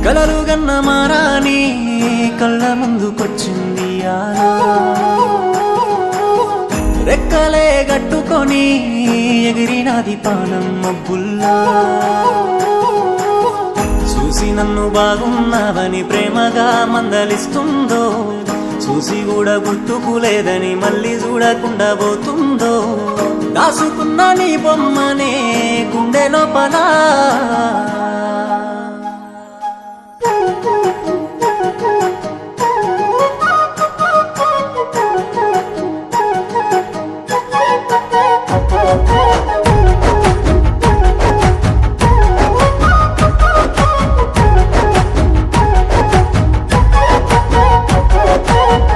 కలలు గన్న మారాని కళ్ళ ముందుకొచ్చింది రెక్కలే గట్టుకొని ఎగిరినాది పానం మబ్బుల్లా చూసి నన్ను బాగున్నావని ప్రేమగా మందలిస్తుందో చూసి కూడా గుర్తుకులేదని మళ్ళీ చూడకుండా పోతుందో దాసుకున్న నీ బొమ్మనే గుండె లోపల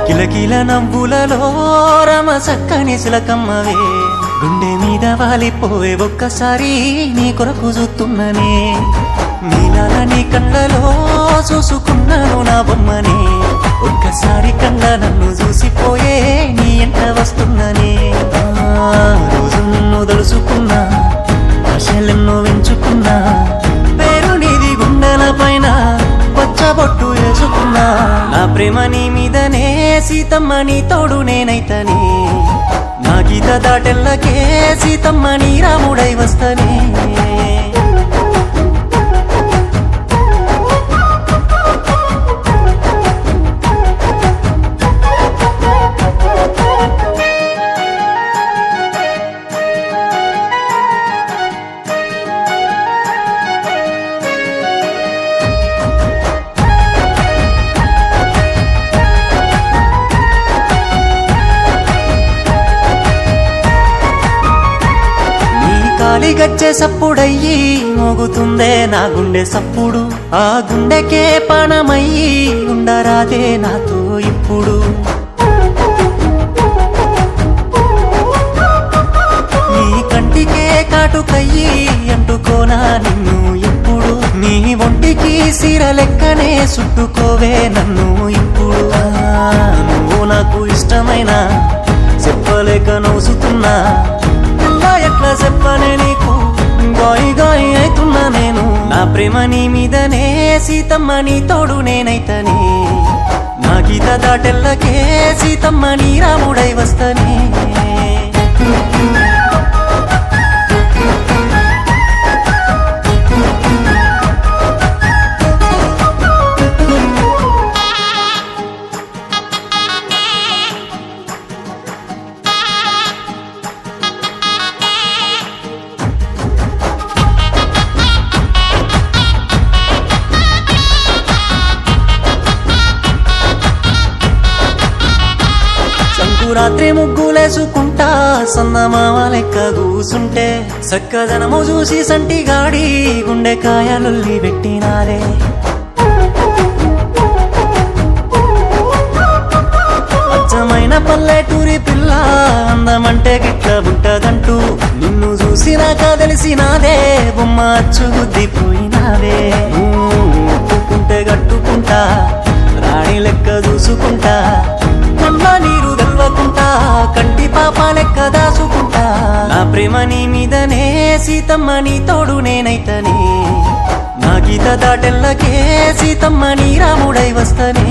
కిలకిల నవ్వులలో రమ చక్కని శిలకమ్మవే గుండె మీద వాలిపోవే ఒక్కసారి నీ కొరకు చూస్తున్ననే నీలాల నీ కళ్ళలో చూసుకున్నాను నా బొమ్మనే ఒక్కసారి కళ్ళ నన్ను చూసిపోయే నీ ఎంట వస్తున్ననే రోజు నిన్ను తలుసుకున్నా ఆశలెన్నో వెంచుకున్నా పేరు నీది గుండెల పైన పచ్చబొట్టు వేసుకున్నా నా ప్రేమ నీ మీదనే సీతమ్మ నీ తోడు నేనైతనే నా గీత దాటెల్లకే సీతమ్మ నీ రాముడై వస్తనే గజ్జె సప్పుడయ్యి మోగుతుందే నా గుండె సప్పుడు ఆ గుండెకే పానమయ్యి ఉండరాదే నాతో ఇప్పుడు నీ కంటికే కాటుకయ్యి అంటుకోనా నిన్ను ఇప్పుడు నీ ఒంటికి సీర లెక్కనే చుట్టుకోవే నన్ను ఇప్పుడు నువ్వు నాకు ఇష్టమైన చెప్పలేక నవ్వుతున్నా ఎట్లా చెప్పనే నీకు గాయి గాయి అవుతున్నా నేను నా ప్రేమ నీ మీదనే సీతమ్మ నీ తోడు నేనైతనే నా గీత దాటెల్లకే సీతమ్మ నీ రాముడై వస్తనే రాత్రి ముగ్గులేసుకుంటా సన్నమామ లెక్క కూసుంటే సక్కదనము చూసి సంటి గాడి గుండెకాయలొల్లి పెట్టినారే అచ్చమైన పల్లెటూరి పిల్ల అందమంటే గిట్ల ఉంటదంటూ నిన్ను చూసినాక తెలిసినాదే బొమ్మ అచ్చు గుద్దిపోయినావే ఒప్పుకుంటే గట్టుకుంటా రాణి లెక్క చూసుకుంటా నీరు తెల్వకుంటా కంటి పాప లెక్క దాసుకుంటా నా ప్రేమ నీ మీదనే సీతమ్మ నీ తోడు నేనైతనే నా గీత దాటెల్లకే సీతమ్మ నీ రాముడై వస్తనే